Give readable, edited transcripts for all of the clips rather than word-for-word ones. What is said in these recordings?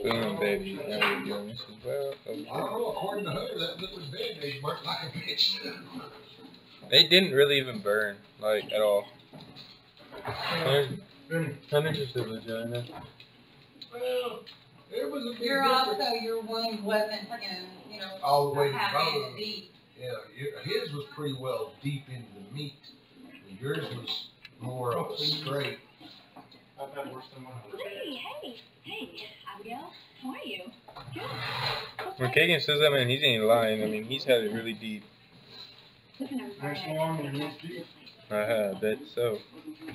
Boom, baby. Now we're doing this as well. I don't know, according to her, that liquid band-aid worked like a bitch. They didn't really even burn, like, at all. How much is the vagina? Well, it was a big You're difference. also, your wound wasn't, you know, All the way to half the inch deep. Yeah, his was pretty well deep into the meat. And yours was more of a straight. I've had worse than mine. Hey, Abigail, how are you? Good. When Kagan says that, man, he ain't lying. I mean, he's had it really deep. Nice long and nice deep. I bet so.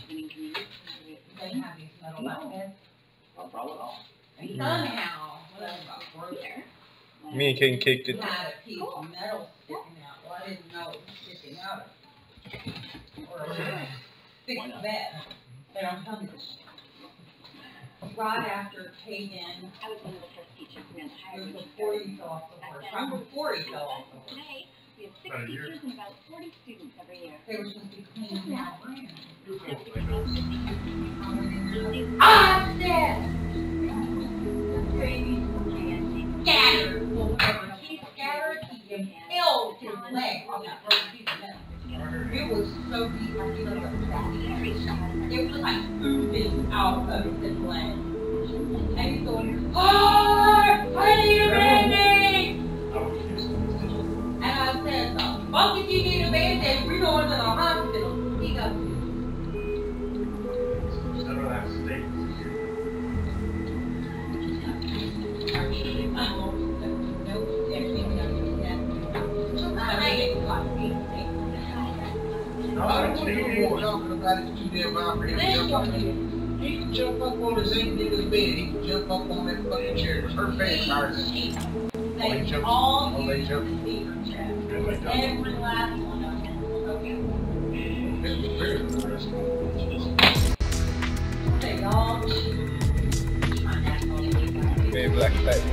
They have these metal buttons. No problem at all. And somehow, whatever got broken. Me and Kagan kicked it. It had a piece of metal sticking out. Well, I didn't know it was sticking out. Or a fixed bed. They don't tell me this. Right after Kagan, I was one of the first teachers who ran the it higher was education. before he fell off the horse. Right before he fell off the horse. Today, we have 6 teachers and about 40 students every year. They were supposed to be cleaning out. I I said! Scattered. Well, whenever he scattered, he impaled his leg on that first piece of metal. It was so deep, I feel like it was like oozing out of his leg. And he's going, oh, I need a band-aid! And I said, the fuck if you need a band-aid, we're going to the hospital. He goes, I don't have steak. I don't want no more talking about it too damn loud for him to jump up. He can jump up on his end of his bed. He can jump up on that fucking chair. Her face hurts. they jump. all Oh, they use jump. the fever check. Every last one of them. Okay. It was very interesting. They all Very black type.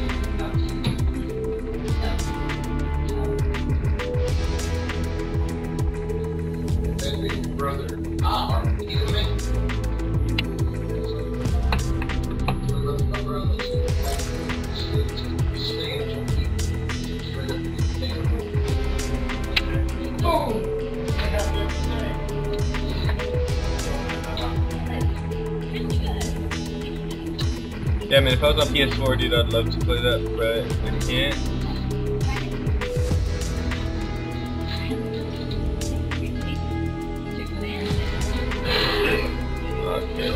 That big brother. He was in. My brother Yeah, man, if I was on PS4, dude, I'd love to play that, but I can't. Okay.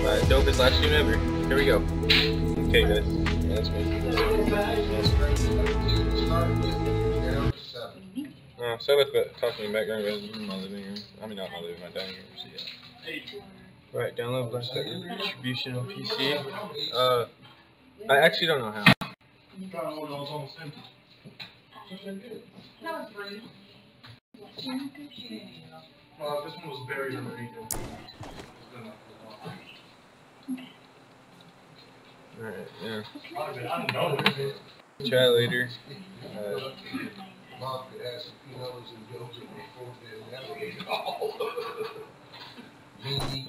Alright, dopest live stream ever. Here we go. Okay, guys. That's me. Sorry about talking in the background, guys. I'm in my living room. I mean, not my living room, my dining room. So, yeah. Right, download Black Distribution on PC. I actually don't know how. You got one that was almost empty. That was brief. Well, this one was buried underneath it. Alright, yeah. I don't know what it is. Chat later. Mom could have some pillows and go to the before they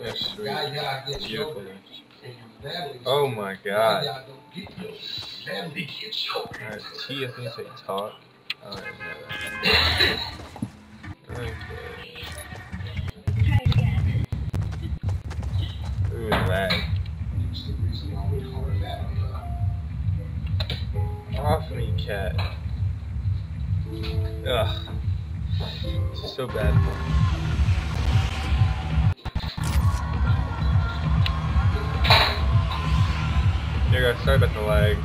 That's sweet. gets Beautiful. Natalie, Oh my god. don't get those. Natalie gets choked. Alright, T, I think it's like talk. Alright, okay. Try again. Ooh, lag. That's the reason why we call her Natalie. Off me, cat. Ugh. This is so bad. Here guys, sorry about the lag. I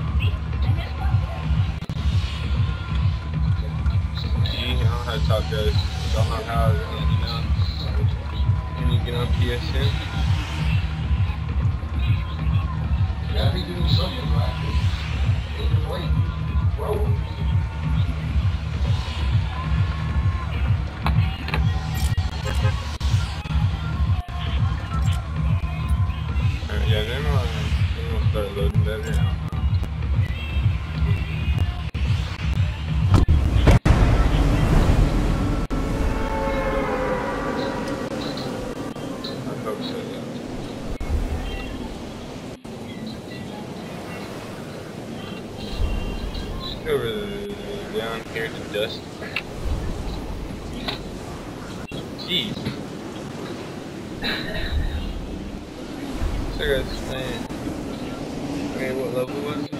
don't know how to talk, guys. Don't know how to Can you get on PSN? You gotta be doing something right. Ain't wait. Bro. Yeah, then we'll start loading better. I hope so, yeah. Over down here to dust. Jeez. So guys, okay, what level was it?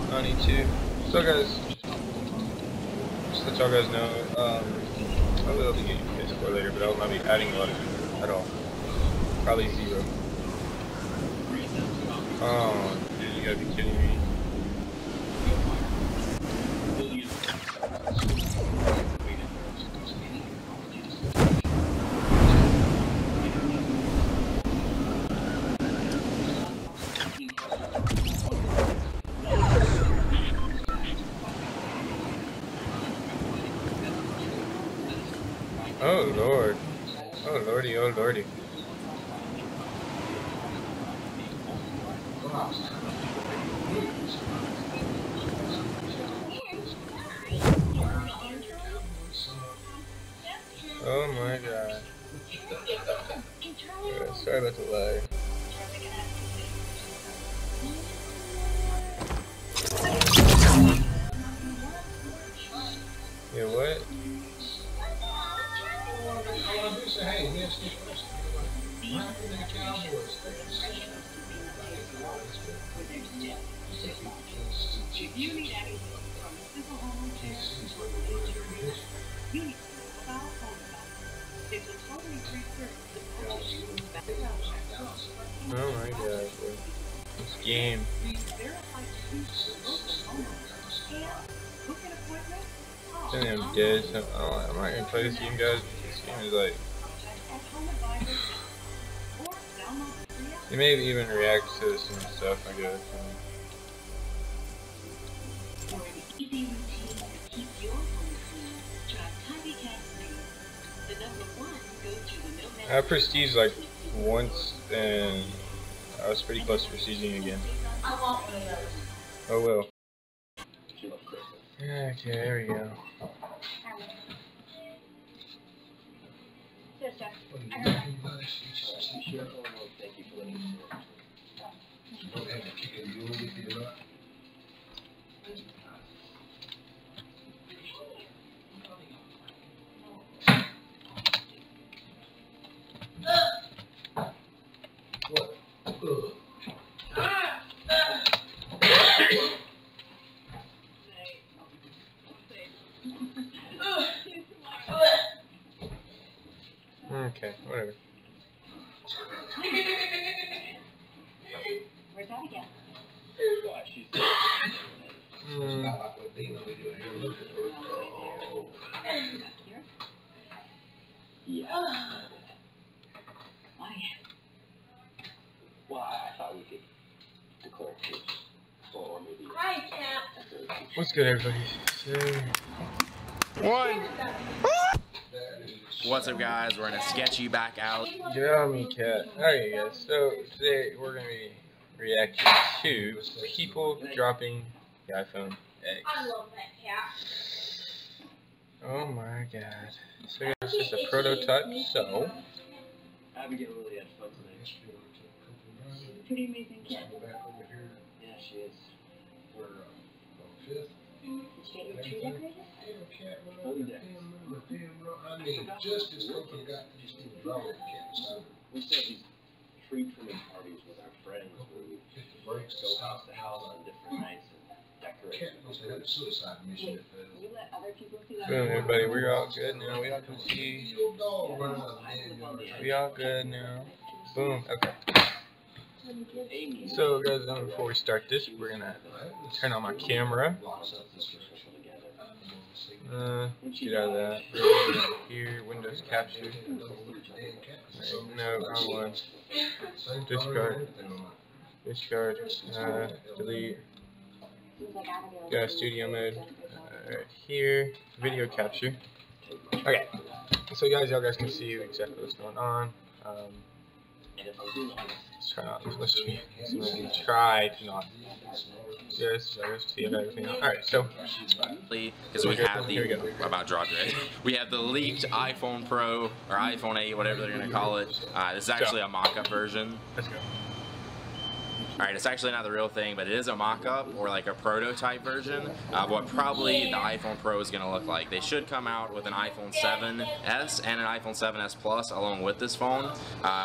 92. So guys, just to let y'all guys know, I'll be able to get you guys score later, but I will not be adding a lot of it at all. Probably 0. Oh, dude, you gotta be kidding me. Oh lord. Oh lordy, oh lordy. Oh my god. Yeah, sorry about the lag. Yeah, what? Hey, yes, what happened to the Cowboys? Oh my god, bro. This game. I think I'm dead, so I'm not gonna play this game, guys. This game is like. You may even react to some stuff, I guess. I prestiged like once, and I was pretty close to prestiging again. Oh well. Okay, there we go. Okay, whatever. Where's that again? Yeah. Why? Well, I thought we could declare peace. Or maybe. What's good, everybody? One. What's up, guys? We're in a sketchy back alley. Get out of me, cat. Alright, guys. So today we're gonna be reacting to people dropping the iPhone X. I love that cat. Oh my god. So it's just a prototype. So Abigail really had fun today. Pretty amazing kid. Yeah, she is. We're fifth. Did you get your tree decorated? I mean, just as company got just didn't draw that cat. So We still have these tree trimming parties with our friends where we go house to house on different nights and decorate. cat must have had a suicide mission. You let other people see that? boom, everybody, we're all good now. We all can see. Your dog running out of We all good now. Boom. Okay. Amy. So guys, before we start this, we're gonna turn on my camera. Get out of that. Here, Windows capture. Right, no, wrong one. Discard. Discard. Delete. Got studio mode. Right here. Video capture. Okay. So guys, y'all guys can see exactly what's going on. Let's try not. Let's try to not. Yes, see everything. Alright, so because we have the about dropped it. We have the leaked iPhone Pro or iPhone 8, whatever they're gonna call it. This is actually a mock-up version. let's go. Alright, it's actually not the real thing, but it is a mock-up or like a prototype version of what probably the iPhone Pro is going to look like. They should come out with an iPhone 7s and an iPhone 7s Plus along with this phone,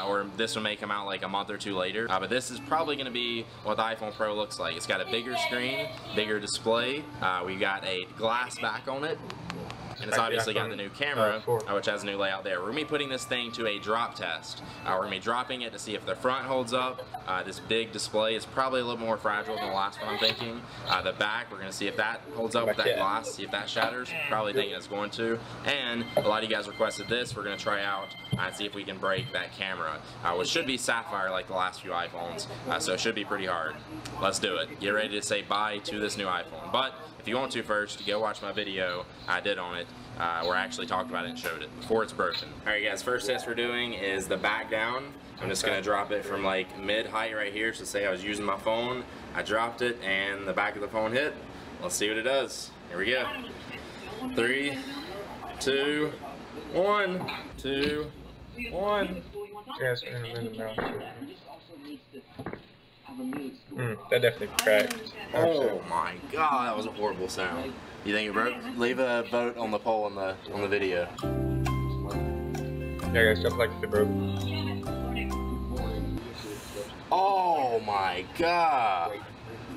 or this one may come out like a month or two later, but this is probably going to be what the iPhone Pro looks like. It's got a bigger screen, bigger display, we got a glass back on it, and it's obviously got the new camera, which has a new layout there. We're going to be putting this thing to a drop test. We're going to be dropping it to see if the front holds up. This big display is probably a little more fragile than the last one, I'm thinking. The back, we're going to see if that holds up with that glass, see if that shatters. Probably thinking it's going to. And a lot of you guys requested this. We're going to try out and see if we can break that camera, which should be sapphire like the last few iPhones. So it should be pretty hard. Let's do it. Get ready to say bye to this new iPhone. But if you want to first, go watch my video I did on it, where I actually talked about it and showed it before it's broken. Alright guys, first test we're doing is the back down. I'm just going to drop it from like mid-height right here, so say I was using my phone, I dropped it and the back of the phone hit. Let's see what it does. Here we go. 3, 2, 1, 2, 1. Yes, in the mouth. That definitely cracked. Oh my god, that was a horrible sound. You think it broke? Leave a vote on the poll on the video. Yeah guys, don't like it broke. Oh my god.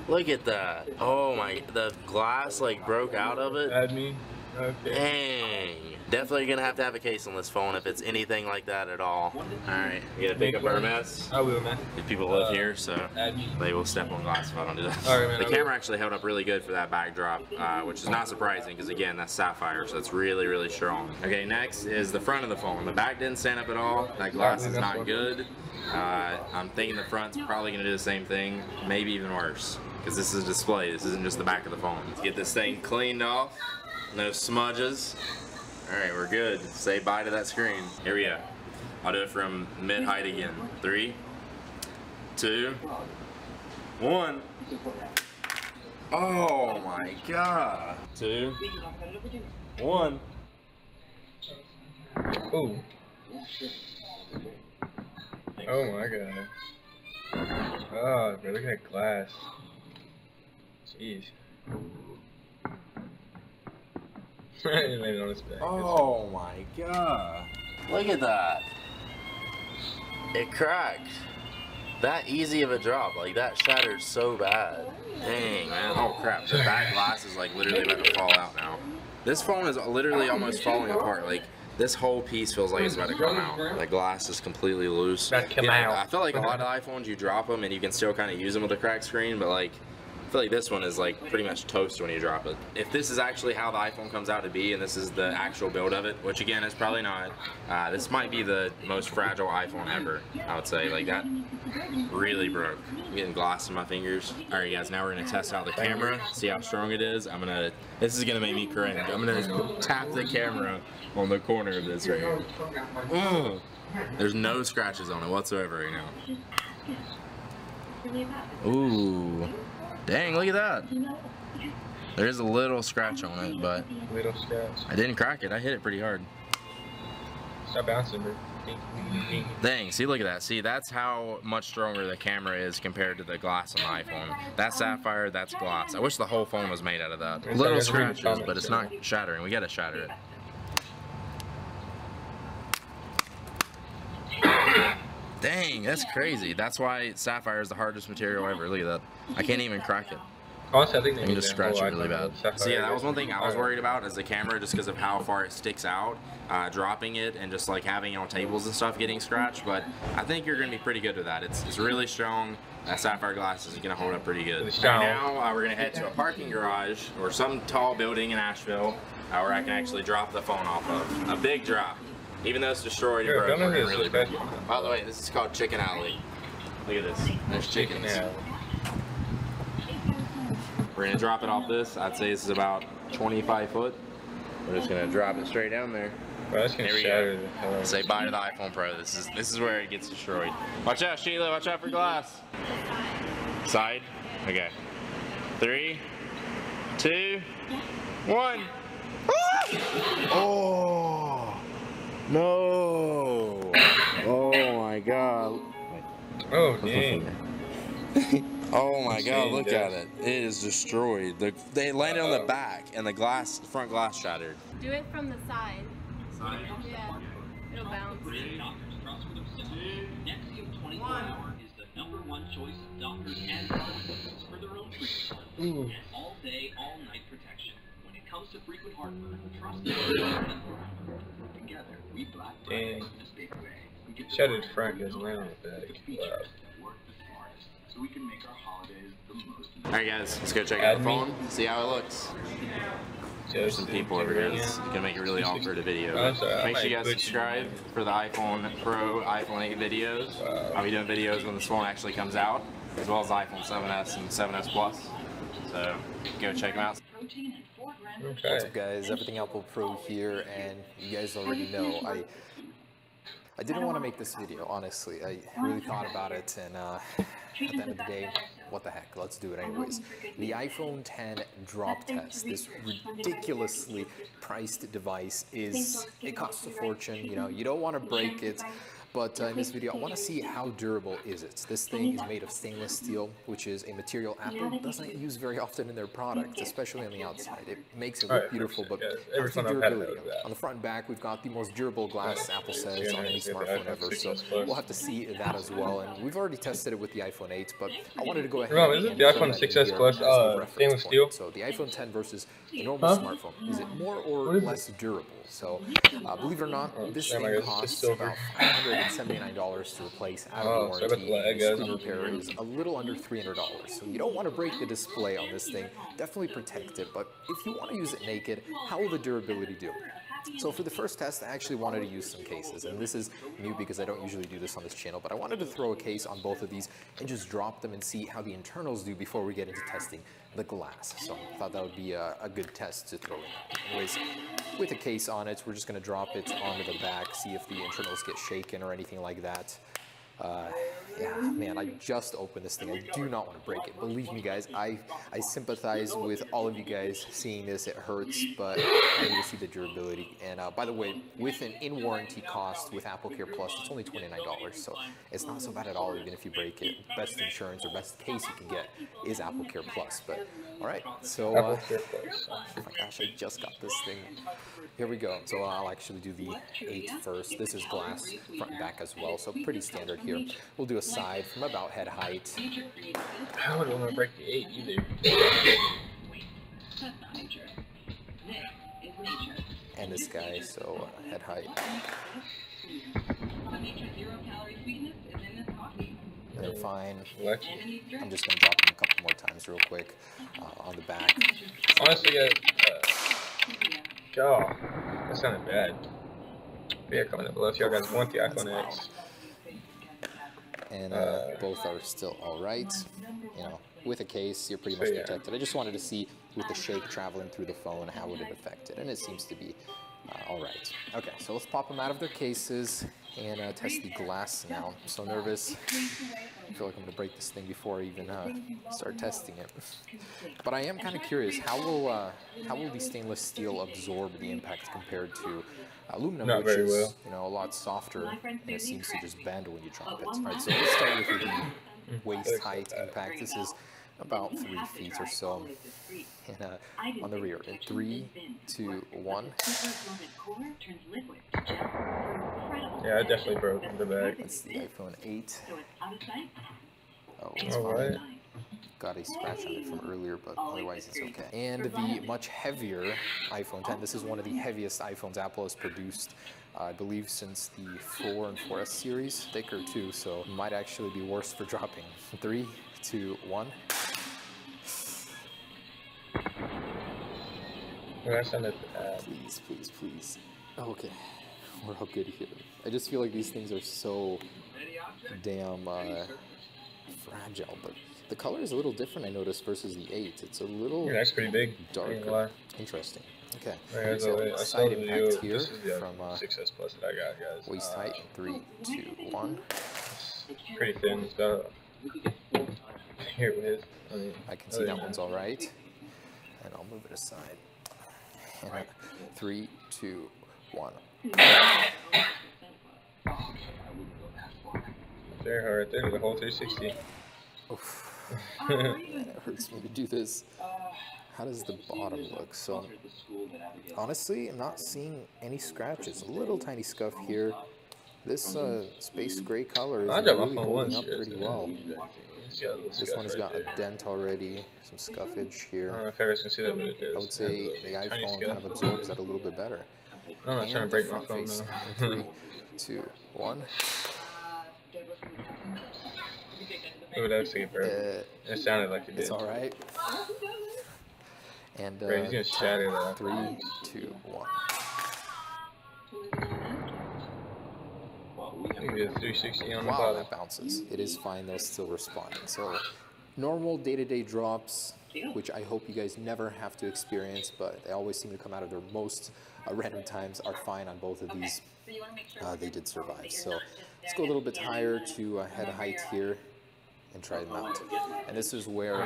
Look at that. Oh my, the glass like broke out of it. Add me. Okay. Dang. Definitely gonna have to have a case on this phone if it's anything like that at all. Alright, we gotta pick up our mess. I will, man. If people live here, so they will step on glass if I don't do that. Alright, man, the camera actually held up really good for that backdrop, which is not surprising because again, that's sapphire, so it's really, really strong. Okay, next is the front of the phone. The back didn't stand up at all. That glass is not good. I'm thinking the front's probably gonna do the same thing, maybe even worse, because this is a display. This isn't just the back of the phone. Let's get this thing cleaned off. No smudges. Alright, we're good. Say bye to that screen. Here we go. I'll do it from mid-height again. 3, 2, 1. Oh my god. 2, 1. Ooh. Oh my god. Oh, bro, look at that glass. Jeez. I didn't land on his back. Oh my god. Look at that. It cracked. That easy of a drop. Like, that shattered so bad. Dang, man. Oh crap. The back glass is like literally about to fall out now. This phone is literally almost falling apart. Like, this whole piece feels like it's about to come out. The glass is completely loose. About to come out. I feel like a lot of iPhones, you drop them and you can still kind of use them with a cracked screen, but like, I feel like this one is like pretty much toast when you drop it. If this is actually how the iPhone comes out to be and this is the actual build of it, which again is probably not, this might be the most fragile iPhone ever, I would say. Like, that really broke. I'm getting glass in my fingers. Alright guys, now we're gonna test out the camera, see how strong it is. This is gonna make me cringe. I'm gonna tap the camera on the corner of this right here. Ugh. There's no scratches on it whatsoever right now. Ooh. Dang, look at that. There's a little scratch on it, but Little scratch. I didn't crack it. I hit it pretty hard. Stop bouncing, bro. Dang, see, look at that. See, that's how much stronger the camera is compared to the glass on the iPhone. That's sapphire, that's glass. I wish the whole phone was made out of that. Little scratches, but it's not shattering. We gotta shatter it. Dang, that's crazy. That's why sapphire is the hardest material ever. Look at that. I can't even crack it. Honestly, I think I can just scratch it really bad. So yeah, that was one thing I was worried about is the camera, just because of how far it sticks out. Dropping it and just like having it on tables and stuff getting scratched, but I think you're going to be pretty good with that. It's really strong. That sapphire glass is going to hold up pretty good. Right now, we're going to head to a parking garage or some tall building in Asheville where I can actually drop the phone off of. A big drop. Even though it's destroyed, it broke really bad. By the way, this is called Chicken Alley. Look at this. There's chickens. We're going to drop it off this. I'd say this is about 25 foot. We're just going to drop it straight down there. Bro, that's gonna shatter the hell out of it. Say bye to the iPhone Pro. This is where it gets destroyed. Watch out, Sheila. Watch out for glass. Side. Okay. 3, 2, 1. Oh no! Oh my god! Oh dang! Oh my god, look Insane, at it. It is destroyed. They landed on the back and the front glass shattered. Do it from the side. Yeah. It'll bounce. Nexium 24-hour is the #1 choice of doctors and pharmacists for their own treatment. And all-day, all-night protection. When it comes to frequent heartburn, trust us. Together, we black Friday in a big way. Shattered front goes around with that. Wow. So we can make our holidays the most. Alright guys, let's go check out the phone, see how it looks. There's some people over here. It's gonna make it really awkward a video. Make sure you guys subscribe for the iPhone Pro, iPhone 8 videos. I'll be doing videos when this phone actually comes out, as well as the iPhone 7s and 7s Plus. So go check them out. Okay. What's up guys, Everything Apple Pro here, and you guys already know I didn't want to make this video, honestly. I really thought about it, and at the end of the day, what the heck, let's do it anyways. The iPhone 10 drop test, this ridiculously priced device, it costs a fortune. You know, you don't want to break it, but in this video I want to see how durable is it. This thing is made of stainless steel, which is a material Apple doesn't use very often in their products, especially on the outside. It makes it look beautiful, but how's the durability? On the front and back, we've got the most durable glass Apple says on any smartphone ever, so we'll have to see that as well. And we've already tested it with the iPhone 8, but I wanted to go ahead and isn't the iPhone 6s Plus stainless steel? So the iPhone 10 versus a normal smartphone, is it more or less durable? So believe it or not, this thing costs about $579 to replace out of warranty. The screen repair is a little under $300. So you don't want to break the display on this thing. Definitely protect it, but if you want to use it naked, how will the durability do? So for the first test, I actually wanted to use some cases, and this is new because I don't usually do this on this channel, but I wanted to throw a case on both of these and just drop them and see how the internals do before we get into testing the glass. So I thought that would be a good test to throw in. Anyways, with a case on it, we're just going to drop it onto the back, see if the internals get shaken or anything like that. Yeah, man, I just opened this thing. I do not want to break it. Believe me, guys, I sympathize with all of you guys seeing this. It hurts, but I need to see the durability. And by the way, with an in-warranty cost with AppleCare Plus, it's only $29, so it's not so bad at all, even if you break it. Best insurance or best case you can get is AppleCare Plus. But all right, so oh my gosh, I just got this thing. Here we go. So I'll actually do the 8 first. This is glass front and back as well, so pretty standard here. We'll do a side from about head height. I wouldn't want to break the 8 either. And this guy, so head height. They're fine. I'm just going to drop them a couple more times real quick on the back. Honestly, God, that sounded bad. But yeah, comment down below if y'all guys want the iPhone X. And both are still alright. You know, with a case, you're pretty much protected. I just wanted to see with the shake traveling through the phone, how would it affect it? And it seems to be alright. Okay, so let's pop them out of their cases and test the glass now. I'm so nervous. I feel like I'm going to break this thing before I even start testing it. But I am kind of curious, how will the stainless steel absorb the impact compared to aluminum, which is you know, a lot softer, and it seems to just bend when you drop it. Alright, so let's start with the waist height impact. This is about 3 feet or so. And on the rear, in 3, 2, 1. Yeah, I definitely broke the back. That's the iPhone 8. Oh, it's alright. Got a scratch on it from earlier, but otherwise it's okay. And the much heavier iPhone 10. This is one of the heaviest iPhones Apple has produced, I believe, since the 4 and 4S series. Thicker too, so it might actually be worse for dropping. 3, 2, 1. Please, please, please. Okay, we're all good here. I just feel like these things are so damn fragile, but the color is a little different, I noticed, versus the 8. It's a little that's pretty big. Darker. Interesting. Okay. Right, so side impact here from 6S Plus that I got, guys. Waist height. 3, 2, 1. Pretty thin stuff. Here it is. I can see that one's all right, and I'll move it aside. And 3, 2, 1. Very hard. There, the whole 360. Oof. It hurts me to do this. How does the bottom look? So, honestly, I'm not seeing any scratches. A little tiny scuff here. This space gray color is really holding up pretty well. This one has got a dent already, some scuffage here. I don't know if everyone's gonna see that, but it is. I would say the iPhone kind of absorbs that a little bit better. I'm not trying to break my phone now. now. 3, 2, 1. Oh, that looks like it broke. It sounded like it did. It's alright. And Bro, he's gonna shatter that. 3, 2, 1. You can do a 360 on the Wow, bottom. that bounces. It is fine though, still responding. So, normal day-to-day drops, which I hope you guys never have to experience, but they always seem to come out of their most random times, are fine on both of these. They did survive. So, let's go a little bit higher to head height here and try them out. And this is where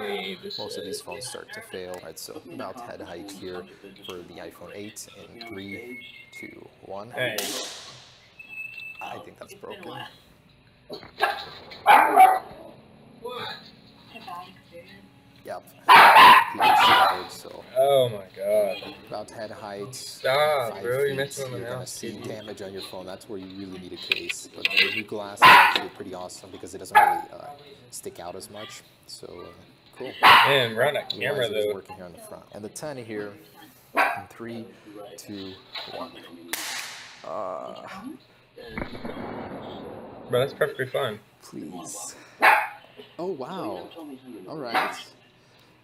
most of these phones start to fail. All right, so about head height here for the iPhone 8 in 3, 2, 1. Hey. I think that's broken. Yep. So Oh my god. about head height. Stop, 5 bro. You're feet, messing with you're the gonna mouse. see damage on your phone. That's where you really need a case. But the new glass is actually pretty awesome because it doesn't really stick out as much. So cool. Man, we're on that camera Otherwise, it is though. working here on the front. And the 10 here in 3, 2, 1. Bro, that's perfectly fine. Please. Oh wow. All right.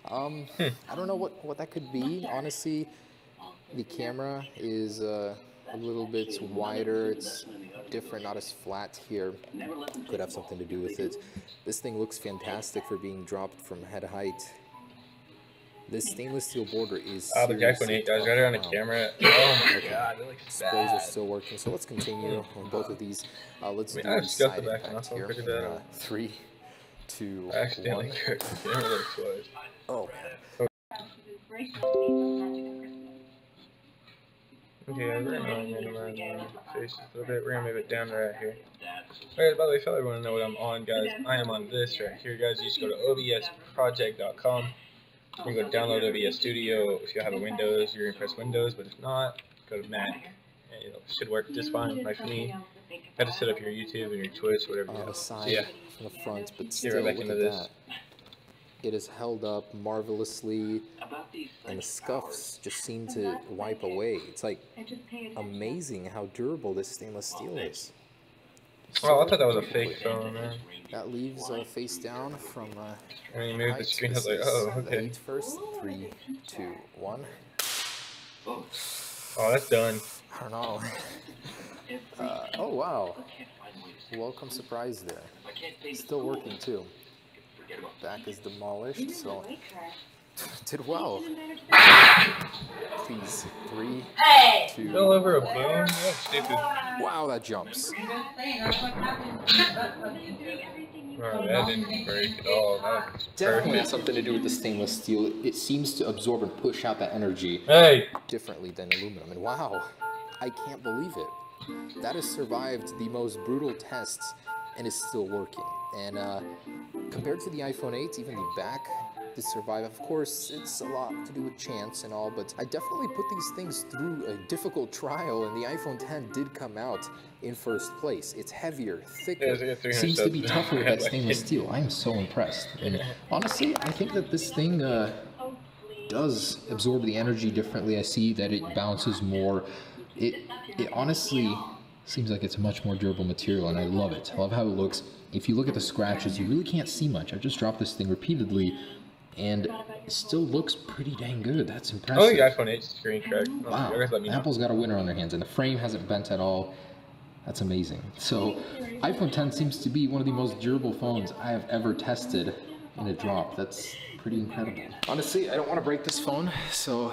I don't know what that could be. Honestly, the camera is a little bit wider. It's different, not as flat here. Could have something to do with it. This thing looks fantastic for being dropped from head height. This stainless steel border is Oh, the iPhone 8 guys, right on the camera. Oh my god, it looks displays are bad. still working. So let's continue on both of these. Let's do I the just got the side back impact off. here. Look at that. 3, 2, I accidentally 1. hurt the camera that exploded. Oh. Okay, we're gonna minimize my face a little bit. We're gonna move it down right here. Alright, by the way, if you ever want to know what I'm on, guys, I am on this right here, guys. You just go to obsproject.com. You can go download OBS Studio. If you have a Windows, you're gonna press Windows, but if not, go to Mac. And it should work just fine, like for me. You have to set up your YouTube and your Twitch, whatever you On the have. side, So, yeah. from the front, but Get still, right back look into at this. that. It is held up marvelously, and the scuffs just seem to wipe away. It's like amazing how durable this stainless steel is. Oh, I thought that was a fake phone, man. That leaves face down from When you moved the height. screen, I was This like, is oh, the okay. 8 first. 3, 2, 1. Oh, that's done. I don't know. Oh wow. Welcome surprise there. Still working too. Back is demolished, so did well. Please, 3, 2. Fell over a bone? That's stupid. Wow, that jumps. Oh, that didn't break at all. That was Definitely has perfect. something to do with the stainless steel. It seems to absorb and push out that energy Hey! differently than aluminum. And wow, I can't believe it. That has survived the most brutal tests and is still working. And compared to the iPhone 8, even the back did survive. Of course, it's a lot to do with chance and all, but I definitely put these things through a difficult trial, and the iPhone 10 did come out in first place. It's heavier, thicker, Yeah, it's like 300 seems to be subs. tougher with that stainless steel. I am so impressed. And honestly, I think that this thing does absorb the energy differently. I see that it bounces more. It honestly seems like it's a much more durable material, and I love it. I love how it looks. If you look at the scratches, you really can't see much. I've just dropped this thing repeatedly, and it still looks pretty dang good. That's impressive. Oh, the iPhone 8 screen cracked. Oh, Wow, you guys let me know. Apple's got a winner on their hands, and the frame hasn't bent at all. That's amazing. So, iPhone 10 seems to be one of the most durable phones I have ever tested in a drop. That's pretty incredible. Honestly, I don't want to break this phone, so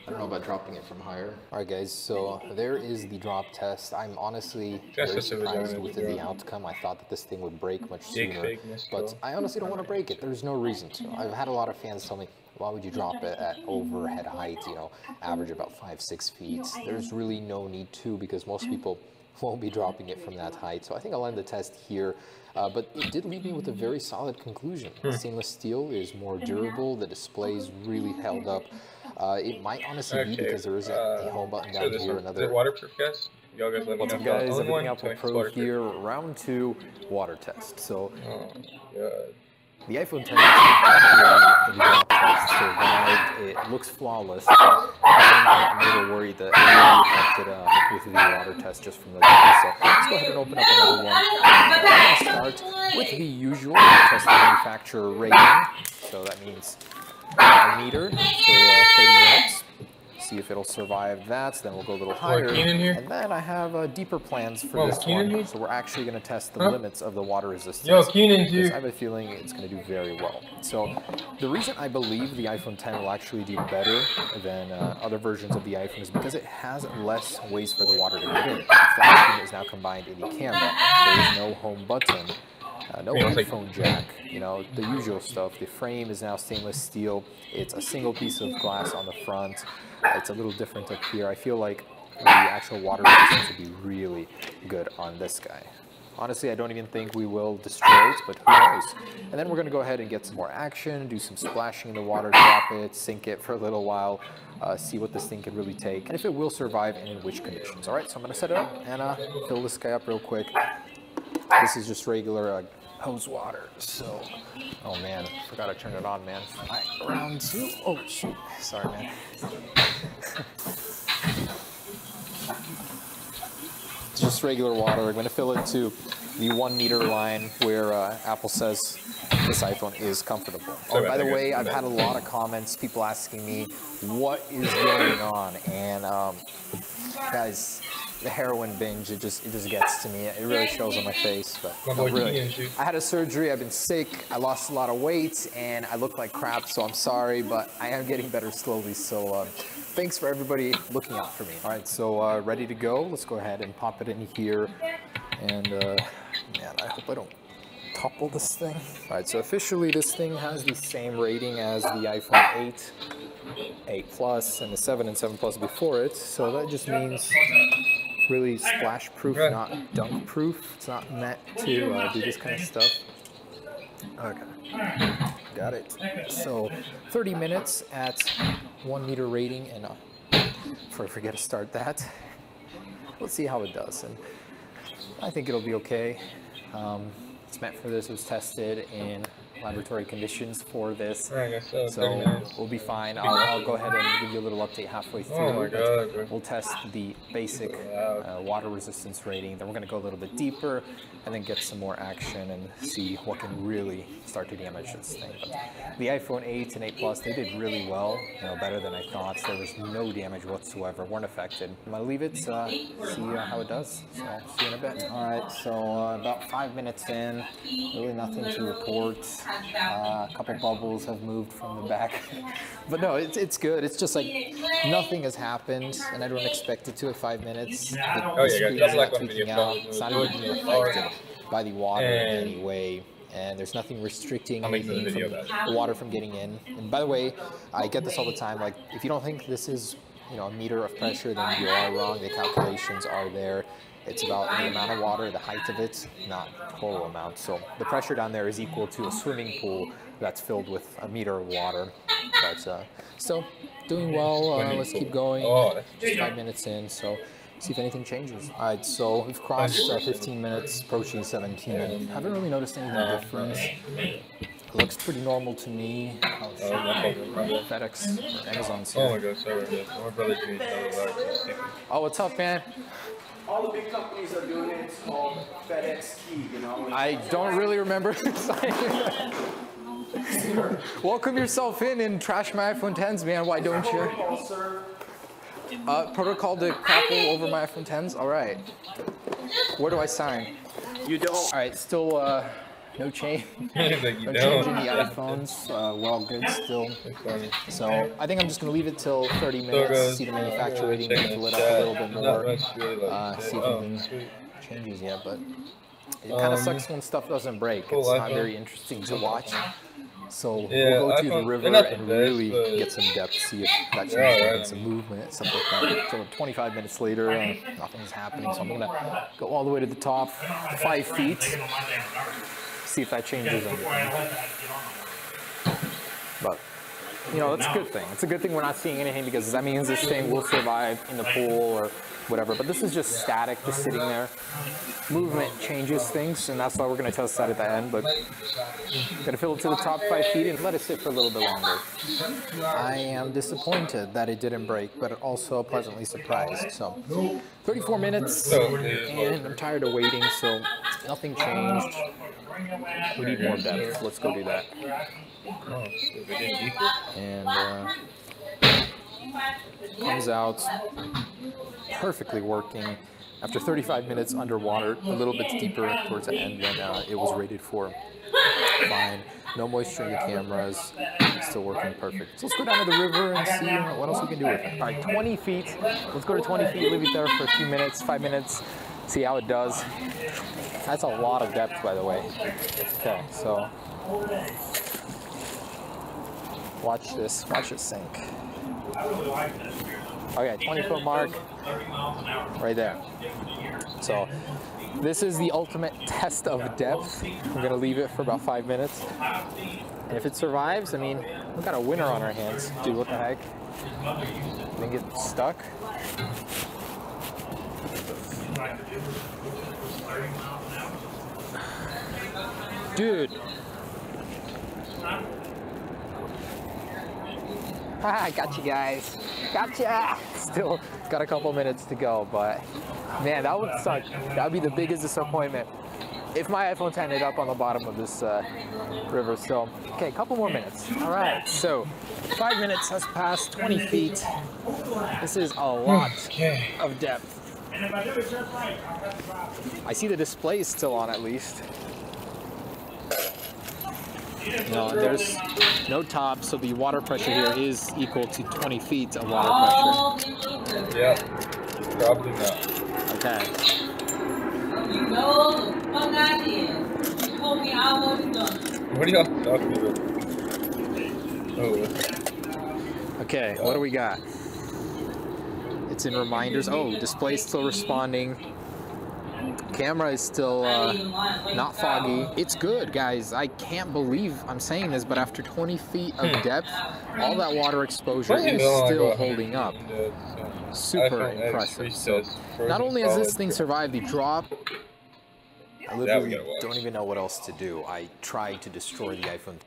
I don't know about dropping it from higher. Alright guys, so there is the drop test. I'm honestly very surprised with the outcome. I thought that this thing would break much sooner, but I honestly don't want to break it. There's no reason to. I've had a lot of fans tell me, why would you drop it at overhead height, you know, average about 5-6 feet? There's really no need to, because most people won't be dropping it from that height. So I think I'll end the test here. But it did leave me with a very solid conclusion. Stainless steel is more durable. The display's really held up. It might honestly be because there isn't a home button down here. Another waterproof, guys. Y'all guys let me know. What's up, guys? Everything Apple Pro here. Round 2 water test. So the iPhone 10 actually in the drop test survived. It looks flawless. I'm a little worried that it really affected with the water test just from the data. So let's go ahead and open up another one. I'm going to start with the usual test the manufacturer rating. So that means a meter for 30 minutes. See if it'll survive that. Then we'll go a little higher. And then I have deeper plans for this one. So we're actually going to test the limits of the water resistance. Because I have a feeling it's going to do very well. So the reason I believe the iPhone 10 will actually do better than other versions of the iPhone is because it has less ways for the water to get in. The iPhone is now combined in the camera. There is no home button. No headphone jack, you know, the usual stuff. The frame is now stainless steel. It's a single piece of glass on the front. It's a little different up here. I feel like the actual water resistance would be really good on this guy. Honestly, I don't even think we will destroy it, but who knows? And then we're going to go ahead and get some more action, do some splashing in the water, drop it, sink it for a little while, see what this thing can really take, and if it will survive and in which conditions. All right, so I'm going to set it up and fill this guy up real quick. This is just regular hose water. So, oh man, forgot to turn it on, man. All right, round 2. Oh shoot, sorry, man. It's just regular water. I'm going to fill it to the 1 meter line where Apple says this iPhone is comfortable. Oh, by the way, I've had a lot of comments, people asking me what is going on, and guys, the heroin binge, it just gets to me. It really shows on my face, but no, really. I had a surgery, I've been sick, I lost a lot of weight, and I look like crap, so I'm sorry, but I am getting better slowly, so thanks for everybody looking out for me. All right, so ready to go. Let's go ahead and pop it in here, and man, I hope I don't topple this thing. All right, so officially this thing has the same rating as the iPhone 8, 8 Plus, and the 7 and 7 Plus before it, so that just means really splash proof, not dunk proof. It's not meant to do this kind of stuff. Okay, got it. So 30 minutes at 1 meter rating, and before I forget to start that, let's see how it does. And I think it'll be okay. It's meant for this. It was tested in laboratory conditions for this, so we'll be fine. I'll go ahead and give you a little update halfway through. Oh my God, we'll test the basic water resistance rating, then we're going to go a little bit deeper and then get some more action and see what can really start to damage this thing. But the iPhone 8 and 8 Plus, they did really well, you know, better than I thought. There was no damage whatsoever, weren't affected. I'm going to leave it, see how it does, so see you in a bit. Alright, so about 5 minutes in, really nothing to report. A couple bubbles have moved from the back, but no, it's good. It's just like nothing has happened, and I don't expect it to at 5 minutes. The screen is not tweaking out. It's not even being affected by the water in any way, and there's nothing restricting anything from the water from getting in. And by the way, I get this all the time. Like, if you don't think this is, you know, a meter of pressure, then you are wrong. The calculations are there. It's about the amount of water, the height of it, not total amount. So the pressure down there is equal to a swimming pool that's filled with a meter of water. But still doing well. Let's keep going. Just 5 minutes in, so see if anything changes. All right, so we've crossed 15 minutes, approaching 17. I haven't really noticed anything different. It looks pretty normal to me. FedEx or Amazon's here. Oh my God, sorry. My brother's doing it. Oh, what's up, man? All the big companies are doing it. It's called FedEx Key, you know. I don't really remember. Welcome yourself in and trash my iPhone 10s, man. Why don't you? Protocol, sir. Protocol to crapple over my iPhone 10s? All right. Where do I sign? You don't. All right, still no change. No change in the iPhones. Well, good still. So I think I'm just gonna leave it till 30 minutes. See the manufacturer rating, fill it up a little bit more. See if anything changes yet. But it kind of sucks when stuff doesn't break. It's not very interesting to watch. So Yeah, we'll go to the they're river not the and best, really but get some depth, see if that changes alright, some movement, stuff like that. So 25 minutes later, nothing's happening. So I'm gonna go all the way to the top, 5 feet, see if that changes anything. But you know, that's a good thing. It's a good thing we're not seeing anything, because that means this thing will survive in the pool or whatever. But this is just static, just sitting there. Movement changes things, and that's why we're going to test that at the end. But going to fill it to the top 5 feet and let it sit for a little bit longer. I am disappointed that it didn't break, but also pleasantly surprised. So 34 minutes, and I'm tired of waiting, so nothing changed. We need more depth. Let's go do that. And comes out perfectly working. After 35 minutes underwater, a little bit deeper towards the end than it was rated for. Fine. No moisture in the cameras. Still working perfect. So let's go down to the river and see what else we can do with it. All right, 20 feet. Let's go to 20 feet, leave it there for a few minutes, 5 minutes, see how it does. That's a lot of depth, by the way. Okay, so watch this sink. Okay, 20-foot mark, right there. So this is the ultimate test of depth. I'm gonna leave it for about 5 minutes. And if it survives, I mean, we've got a winner on our hands. Dude, what the heck? Didn't get stuck? Dude. I got you guys. Gotcha. Still got a couple minutes to go, but man, that would suck. That would be the biggest disappointment if my iPhone 10 ended up on the bottom of this river. So, okay, a couple more minutes. All right, so 5 minutes has passed, 20 feet. This is a lot of depth. I see the display is still on, at least. No, there's no top, so the water pressure here is equal to 20 feet of water pressure. Yeah, probably not. Okay. You know the fuck I did. You told me I wasn't done. What are y'all talking about? Oh. Okay, what do we got? It's in reminders. Oh, display's still responding. Camera is still not foggy. It's good, guys. I can't believe I'm saying this, but after 20 feet of depth, all that water exposure is still holding up. Super impressive. So, not only has this thing survived the drop, I literally don't even know what else to do. I tried to destroy the iPhone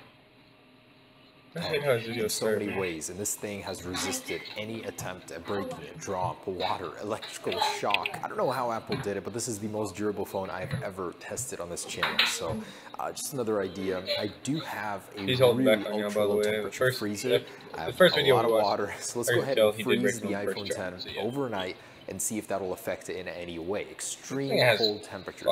in so many ways, and this thing has resisted any attempt at breaking it. Drop, water, electrical shock. I don't know how Apple did it, but this is the most durable phone I've ever tested on this channel. So just another idea. I do have a really ultra low temperature freezer. I have a lot of water, so let's go ahead and freeze the iPhone 10 overnight and see if that will affect it in any way. Extreme cold temperatures.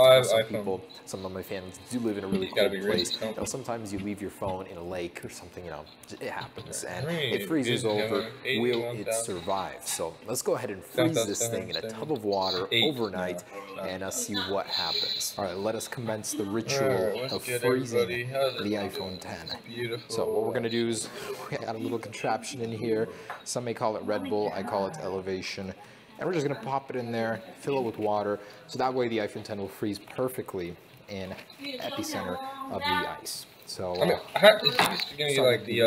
Some of my fans do live in a really cold place. You know, sometimes you leave your phone in a lake or something, you know, it happens. And it freezes over. Will it survive? So let's go ahead and freeze this thing in a tub of water overnight and see what happens. All right, let us commence the ritual of freezing the iPhone 10. So what we're gonna do is, we got a little contraption in here. Some may call it Red Bull, I call it Elevation. And we're just going to pop it in there, fill it with water, so that way the iPhone 10 will freeze perfectly in epicenter of the ice. So, I mean, is going to like the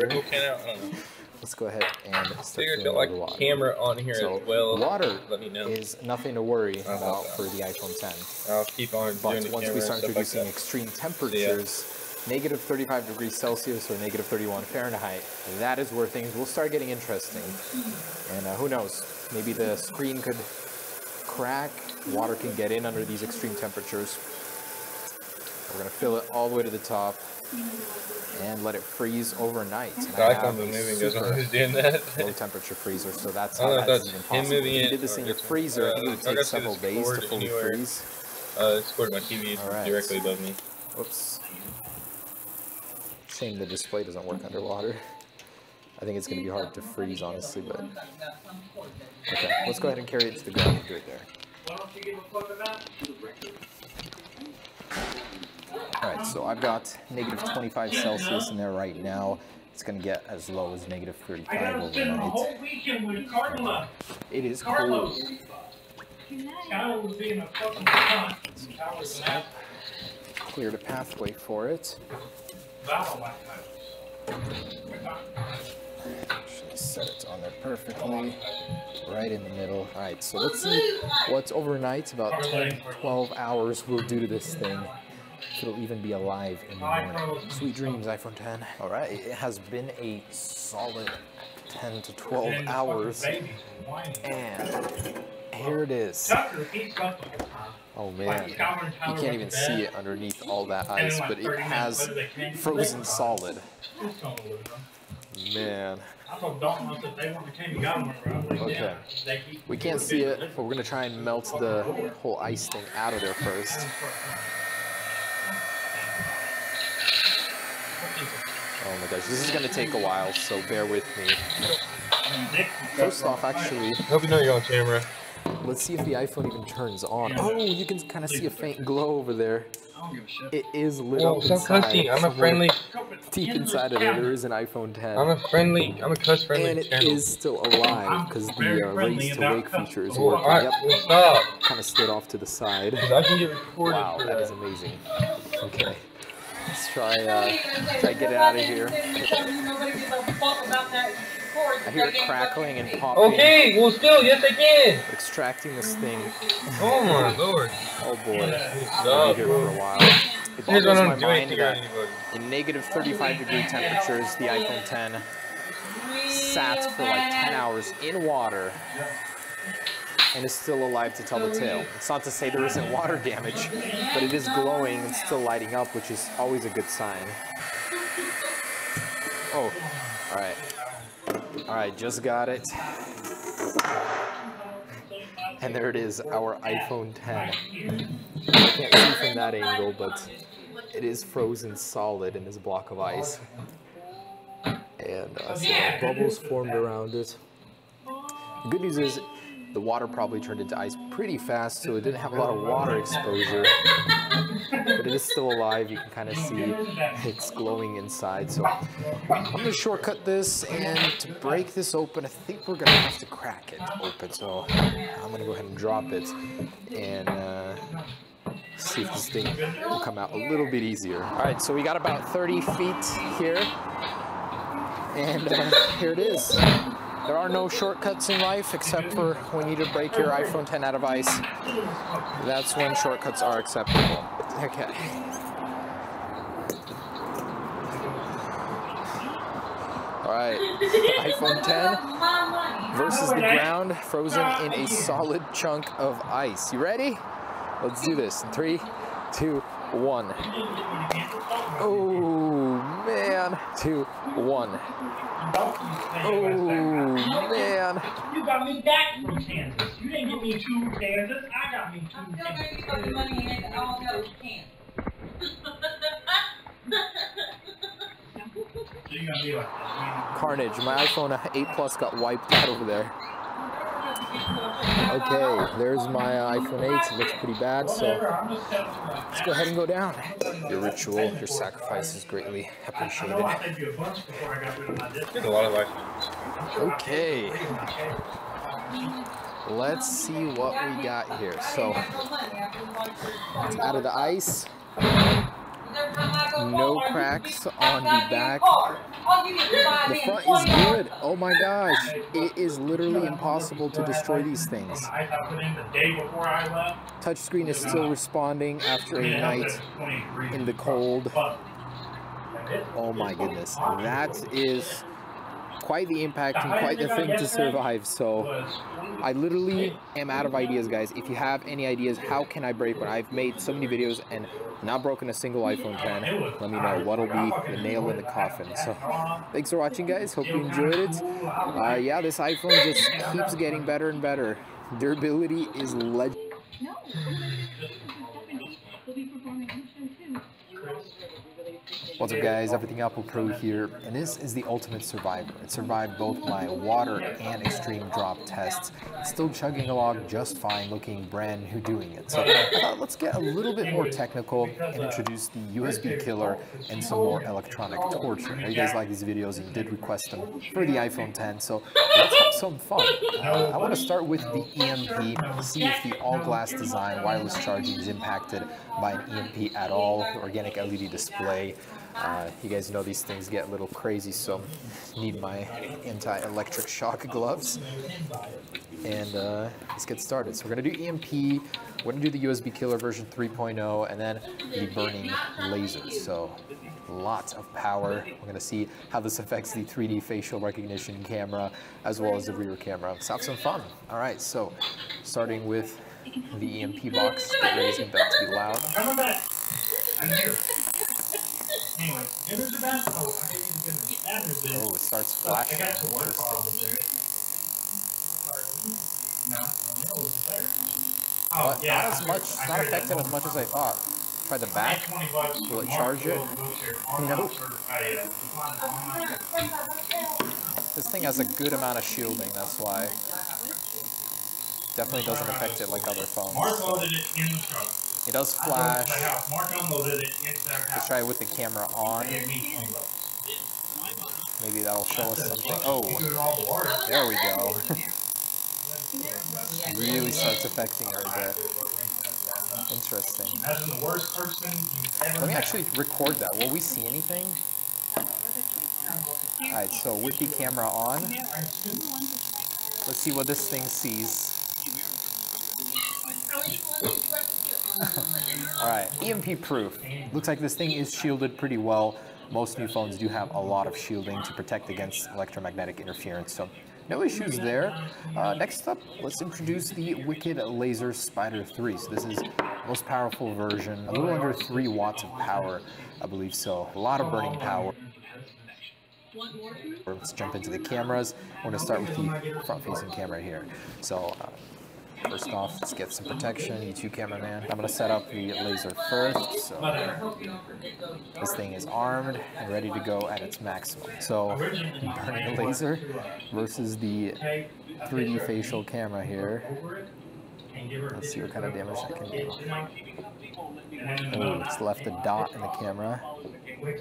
Red Bull can out? I don't know. Let's go ahead and start filling it with water. Camera on here so as well. Water let me know. is nothing to worry about for the iPhone 10. I'll keep on doing the once we start introducing extreme temperatures, negative 35 degrees Celsius or negative 31 Fahrenheit, that is where things will start getting interesting. And who knows, maybe the screen could crack, water can get in under these extreme temperatures. We're going to fill it all the way to the top and let it freeze overnight. And I have a super low temperature freezer, so that's how that's even possible. If you did this in your freezer, I think it would take several days to fully freeze. It's scored my TV directly above me. Oops. Shame the display doesn't work underwater. I think it's going to be hard to freeze, honestly, but... Okay, let's go ahead and carry it to the ground and do it there. Alright, so I've got negative 25 Celsius in there right now. It's going to get as low as negative 35 overnight. It is cold. Cleared a pathway for it. Actually set it on there perfectly. Right in the middle. Alright, so let's see what's overnight, about 10, 12 hours we'll do to this thing. If it'll even be alive in the morning. Sweet dreams, iPhone 10. Alright, it has been a solid 10 to 12 hours. And here it is. Oh man, you can't even see it underneath all that ice, but it has frozen solid. Man. Okay, we can't see it, but we're going to try and melt the whole ice thing out of there first. Oh my gosh, this is going to take a while, so bear with me. First off, actually, I hope you know you're on camera. Let's see if the iPhone even turns on. Oh, you can kind of see a faint glow over there. It is lit up stop inside. cussing. I'm a friendly. Deep inside of there is an iPhone 10. I'm a cuss friendly and it channel. is still alive because the raise to wake feature is working. Alright, Yep. stop. Kind of slid off to the side. I can get recorded. Wow, that is amazing. Okay. Let's try get it out of here. I hear it crackling and popping. Okay, well still, yes I can. Extracting this thing. Oh my lord. Oh boy. I'll be here for a while. It boggles my mind that in negative 35-degree temperatures, the iPhone 10 sat for like 10 hours in water and is still alive to tell the tale. It's not to say there isn't water damage, but it is glowing and still lighting up, which is always a good sign. Oh, alright. Alright, just got it. And there it is, our iPhone 10. I can't see from that angle, but it is frozen solid in this block of ice. And so bubbles formed around it. The good news is the water probably turned into ice pretty fast, so it didn't have a lot of water exposure. But it is still alive. You can kind of see it's glowing inside. So I'm going to shortcut this, and to break this open, I think we're going to have to crack it open. So I'm going to go ahead and drop it and see if this thing will come out a little bit easier. All right, so we got about 30 feet here, and here it is. There are no shortcuts in life except for when you need to break your iPhone 10 out of ice. That's when shortcuts are acceptable. Okay. Alright, iPhone 10 versus the ground, frozen in a solid chunk of ice. You ready? Let's do this in 3, 2, 1. Oh man, 2, 1. Oh man. You got me back from Kansas. You didn't get me 2 Kansas. I got me 2 Kansas. Carnage. My iPhone 8 Plus got wiped out over there. Okay, there's my iPhone 8. It looks pretty bad, so let's go ahead and go down. Your ritual, your sacrifice is greatly appreciated. Okay. Let's see what we got here. So, it's out of the ice. No cracks on the back. The front is good. Oh my gosh. It is literally impossible to destroy these things. Touchscreen is still responding after a night in the cold. Oh my goodness. That is quite the impact and quite the thing to survive. So I literally am out of ideas, guys. If you have any ideas, how can I break one? I've made so many videos and not broken a single iPhone 10. Let me know what'll be the nail in the coffin. So thanks for watching, guys. Hope you enjoyed it. Yeah, this iPhone just keeps getting better and better. Durability is legendary. No, we'll be performing on the show too. What's up guys, Everything Apple Pro here, and this is the Ultimate Survivor. It survived both my water and extreme drop tests. It's still chugging along just fine, looking brand new doing it. So I thought let's get a little bit more technical and introduce the USB killer and some more electronic torture. Now you guys like these videos and you did request them for the iPhone 10, so let's have some fun. I want to start with the EMP, see if the all-glass design wireless charging is impacted by an EMP at all, the organic LED display. You guys know these things get a little crazy, so need my anti-electric shock gloves. And let's get started. So we're going to do EMP, we're going to do the USB killer version 3.0, and then the burning lasers. So lots of power. We're going to see how this affects the 3D facial recognition camera as well as the rear camera. Let's have some fun. All right, so starting with the EMP box. Get ready, it's about to be loud. I'm here. Anyway, dinners are back. Oh, I gave you the dinners. Oh, it starts flashing. I got to work problem there. No, it was there. Oh, But yeah, not as much, not affected as much as I thought. Try the back. Will it charge it? Nope. This thing has a good amount of shielding, that's why. Definitely doesn't affect it like other phones. Mark loaded it in the truck. It does flash. Mark unloaded it into their house. Let's try it with the camera on. Maybe that'll show us something. Oh, there we go. Really starts affecting it right there. Interesting. Let me actually record that. Will we see anything? Alright, so with the camera on, let's see what this thing sees. Alright, EMP proof. Looks like this thing is shielded pretty well. Most new phones do have a lot of shielding to protect against electromagnetic interference, so no issues there. Next up, let's introduce the Wicked Laser Spider 3. So this is the most powerful version, a little under 3 watts of power, I believe so. A lot of burning power. Let's jump into the cameras. We're going to start with the front-facing camera here. So first off, let's get some protection. You two cameraman. I'm going to set up the laser first. So this thing is armed and ready to go at its maximum. So burning laser versus the 3D facial camera here. Let's see what kind of damage that can do. Oh, it's left a dot in the camera.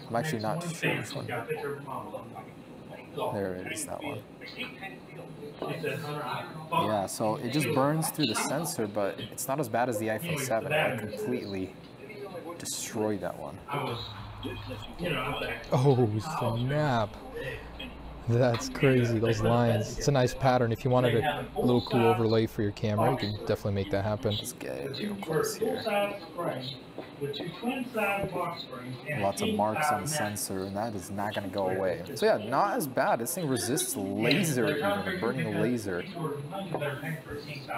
I'm actually not too sure which one. There it is, that one. Yeah, so it just burns through the sensor, but it's not as bad as the iPhone 7. I completely destroyed that one. Oh, snap. That's crazy, those lines. It's a nice pattern. If you wanted a little cool overlay for your camera, you can definitely make that happen. Let's get it real close here. Lots of marks on the sensor, and that is not going to go away. So yeah, not as bad. This thing resists laser, even burning laser,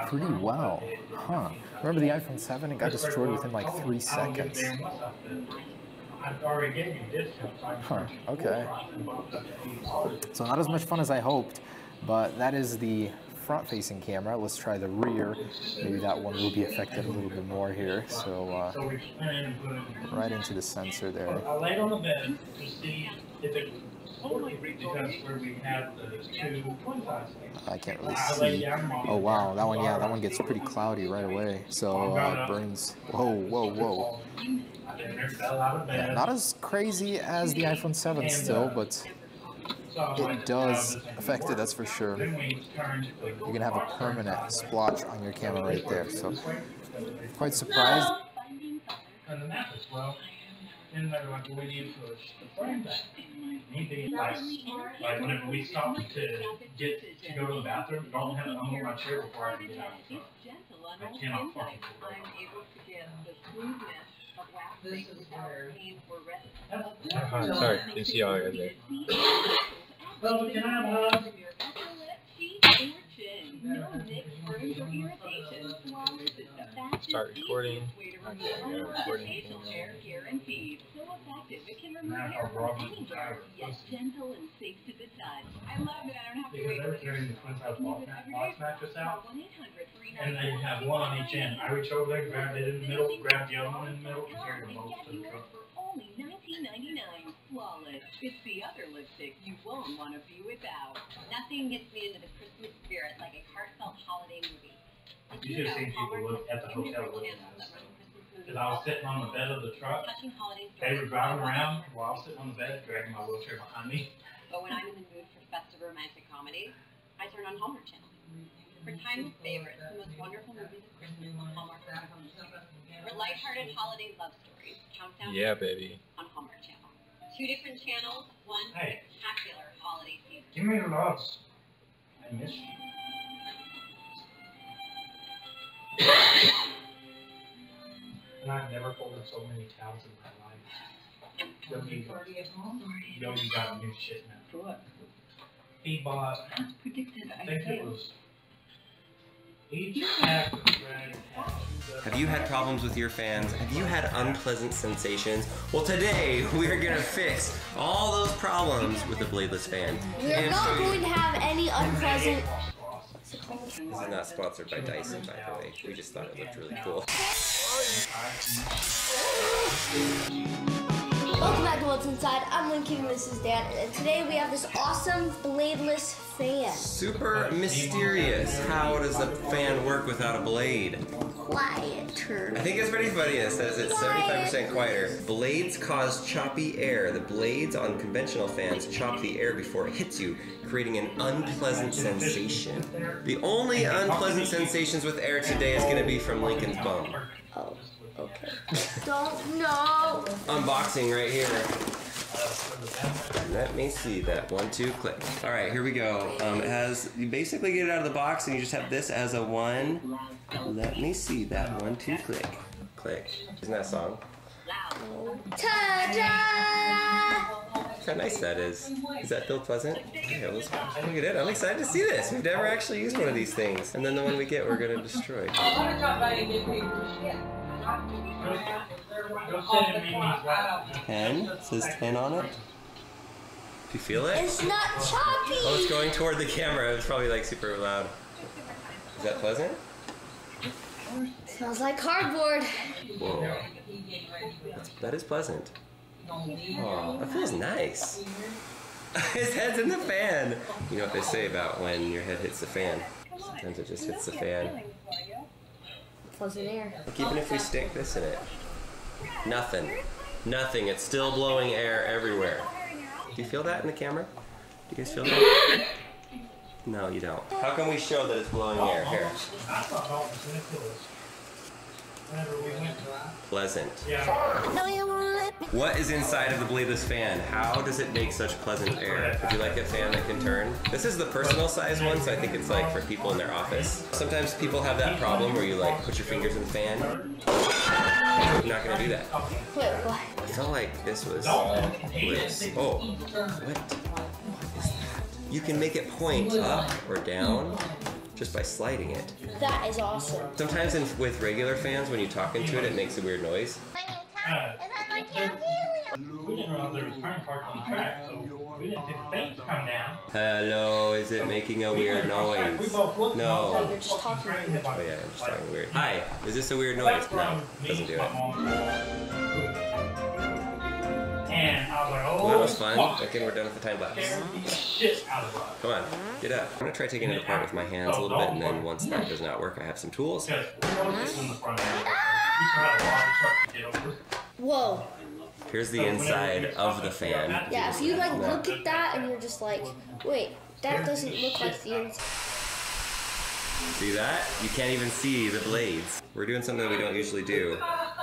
pretty well. Huh. Remember the iPhone 7? It got destroyed within like 3 seconds. Huh, okay. So not as much fun as I hoped, but that is the front-facing camera. Let's try the rear. Maybe that one will be affected a little bit more here. So right into the sensor there. I laid on the bed to see if it where we have the 2 I can't really see. Oh wow, that one, yeah, that one gets pretty cloudy right away. So it burns. Whoa, whoa, whoa. Yeah, not as crazy as the iPhone 7 still, but it does affect it, that's for sure. You're gonna have a permanent splotch on your camera right there. So quite surprised. Like whenever we stop to go to the bathroom, I don't have to unload my chair before I can get out of the truck. I cannot fucking sorry, didn't see all you guys there. Well, can I have a hug? Start recording. Okay, I got recording. Gentle and safe to the touch. I love that I don't have to wait. They were carrying the twin size box mattress out, and they have one on each end. I reach over there, grab it in the middle, grab the other one in the middle, and carry them both to the truck. Only $19.99. It's the other lipstick you won't want to be without. Nothing gets me into the Christmas spirit like a heartfelt holiday movie. You should have seen people look at the hotel looking at us. Because I was sitting on the bed of the truck. They were driving around while I was sitting on the bed, dragging my wheelchair behind me. But when I'm in the mood for festive romantic comedy, I turn on Hallmark Channel. For timeless favorites, the most wonderful movies of Christmas on Hallmark Channel. For lighthearted holiday love stories, Countdown baby. on Hallmark Channel. 2 different channels, one spectacular holiday season. Give me the loves. I miss you. And I've never folded so many towels in my life. Yo, you got new shit now. For what? He bought, As predicted, I think it was, each pack of bread. Have you had problems with your fans? Have you had unpleasant sensations? Well, today we're gonna fix all those problems with the bladeless fan. We're not going to have any unpleasant. This is not sponsored by Dyson, by the way. We just thought it looked really cool. Welcome back to What's Inside. I'm Lincoln and this is Dan. And today we have this awesome bladeless fan. Super mysterious. How does the fan work without a blade? Quieter. I think it's pretty funny. It says it's 75% quieter. Blades cause choppy air. The blades on conventional fans chop the air before it hits you, creating an unpleasant sensation. The only unpleasant sensations with air today is going to be from Lincoln's bum. Oh, okay. Don't know. Unboxing right here. Let me see that. 1, 2, click. All right, here we go. It has, you basically get it out of the box and you just have this as a 1. Let me see that. 1, 2, click. Click. Isn't that a song? Ta-da! Look how nice that is. Does that feel pleasant? Yeah, look at it. I'm excited to see this. We've never actually used one of these things. And then the one we get, we're going to destroy. Go send me 10? It says 10 on it. Do you feel it? It's not choppy. Oh, it's going toward the camera. It's probably like super loud. Is that pleasant? Smells like cardboard. Whoa. That is pleasant. Oh, that feels nice. His head's in the fan. You know what they say about when your head hits the fan? Sometimes it just hits the fan. Pleasant air. Like even if we stick this in it. Nothing. Nothing. It's still blowing air everywhere. Do you feel that in the camera? Do you guys feel that? No, you don't. How can we show that it's blowing air? Here. Pleasant. What is inside of the bladeless fan? How does it make such pleasant air? Would you like a fan that can turn? This is the personal size one, so I think it's like for people in their office. Sometimes people have that problem where you like put your fingers in the fan. I'm not gonna do that. Wait, what? I felt like this was loose. Oh, what? What is that? You can make it point up or down just by sliding it. That is awesome. Sometimes with regular fans, when you talk into it, it makes a weird noise. We didn't realize there was turn parts on the track, so we didn't see the things come down. Hello, is it making a weird noise? No. You're just talking. Oh yeah, I'm just talking weird. Hi, is this a weird noise? No, doesn't do it. And I was like, oh, Well, that was fun. Okay, we're done with the time lapse. shit out of it. Come on, get up. I'm gonna try taking it apart with my hands a little bit, and then once that does not work, I have some tools. Whoa. Here's the inside of the fan. Yeah, if you like look at that and you're just like, wait, that doesn't look like the inside. See that? You can't even see the blades. We're doing something that we don't usually do.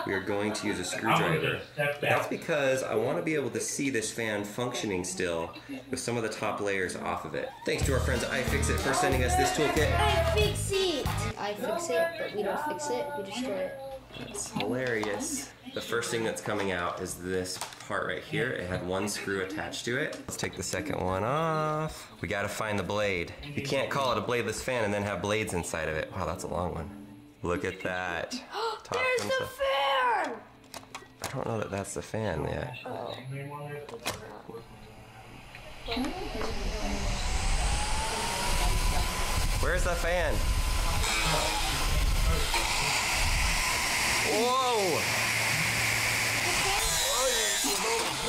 We are going to use a screwdriver. But that's because I want to be able to see this fan functioning still with some of the top layers off of it. Thanks to our friends at iFixit for sending us this toolkit. iFixit! iFixit, but we don't fix it, we destroy it. That's hilarious. The first thing that's coming out is this part right here. It had one screw attached to it. Let's take the second one off. We gotta find the blade. You can't call it a bladeless fan and then have blades inside of it. Wow, that's a long one. Look at that. There's the fan! I don't know that that's the fan yet. Oh. Where's the fan? Whoa!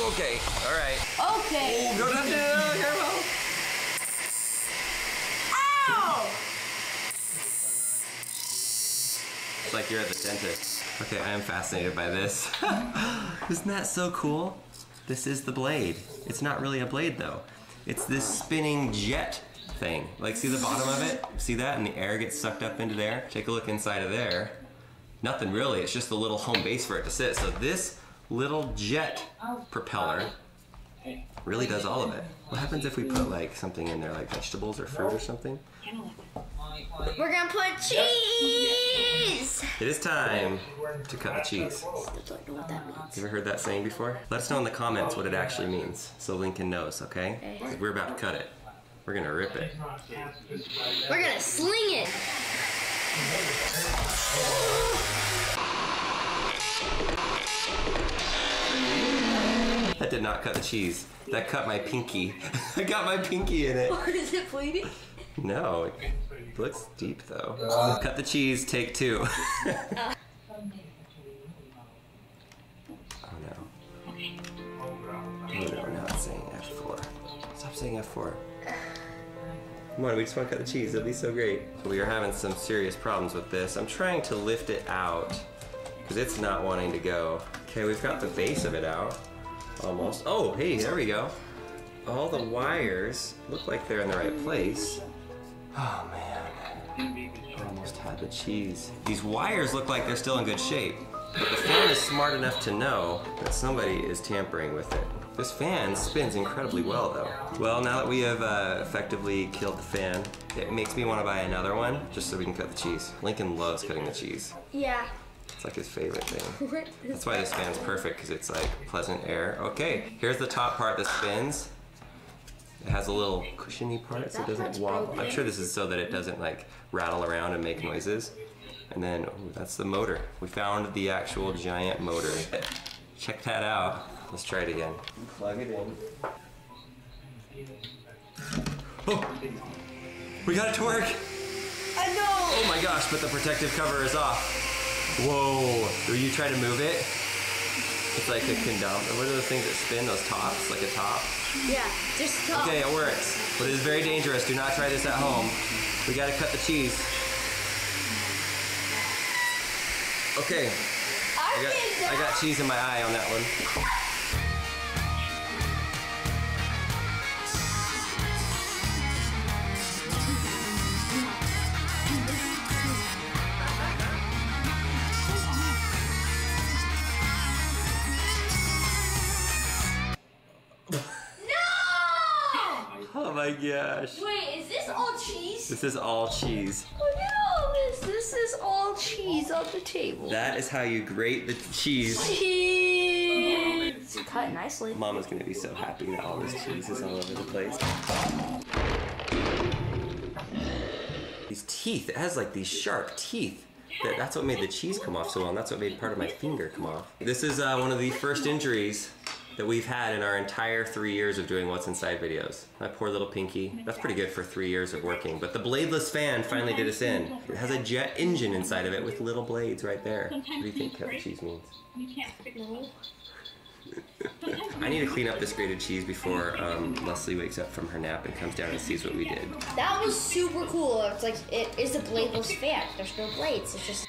Okay, all right. Okay. Oh, go down, careful. Ow! It's like you're at the dentist. Okay, I am fascinated by this. Isn't that so cool? This is the blade. It's not really a blade though. It's this spinning jet thing. Like, see the bottom of it? See that? And the air gets sucked up into there. Take a look inside of there. Nothing really, it's just a little home base for it to sit. So this little jet propeller really does all of it. What happens if we put like something in there, like vegetables or fruit or something? We're gonna put cheese! It is time to cut the cheese. I don't know what that means. You ever heard that saying before? Let us know in the comments what it actually means, so Lincoln knows, okay? 'Cause we're about to cut it. We're gonna rip it. We're gonna sling it! That did not cut the cheese. That cut my pinky. I got my pinky in it. Oh, is it bleeding? No, it looks deep though. Cut the cheese, take 2. Oh no. Oh no, now it's saying F4. Stop saying F4. Come on, we just want to cut the cheese. It'll be so great. We are having some serious problems with this. I'm trying to lift it out because it's not wanting to go. Okay, we've got the base of it out. Almost. Oh, hey, there we go. All the wires look like they're in the right place. Oh man, I almost had the cheese. These wires look like they're still in good shape, but the fan is smart enough to know that somebody is tampering with it. This fan spins incredibly well though. Well, now that we have effectively killed the fan, it makes me want to buy another one just so we can cut the cheese. Lincoln loves cutting the cheese. Yeah. It's like his favorite thing. That's why this fan's perfect, because it's like pleasant air. Okay, here's the top part that spins. It has a little cushiony part so it doesn't wobble. I'm sure this is so that it doesn't like rattle around and make noises. And then, ooh, that's the motor. We found the actual giant motor. Check that out. Let's try it again. Plug it in. Oh! We got it to work! I know! Oh my gosh, but the protective cover is off. Whoa! Will you try to move it? It's like a condom. What are those things that spin? Those tops? Like a top? Yeah, just top. Okay, it works. But it is very dangerous. Do not try this at home. We gotta cut the cheese. Okay. I got cheese in my eye on that one. Oh my gosh. Wait, is this all cheese? This is all cheese. Oh no, this is all cheese on the table. That is how you grate the cheese. Cheese! It's cut nicely. Mama's gonna be so happy that all this cheese is all over the place. These teeth, it has like these sharp teeth. That's what made the cheese come off so well, and that's what made part of my finger come off. This is one of the first injuries that we've had in our entire 3 years of doing What's Inside videos. My poor little pinky. That's pretty good for 3 years of working. But the bladeless fan finally did us in. It has a jet engine inside of it with little blades right there. What do you think cut cheese means? No. I need to clean up this grated cheese before Leslie wakes up from her nap and comes down and sees what we did. That was super cool. It's like, it is a bladeless fan. There's no blades. It's just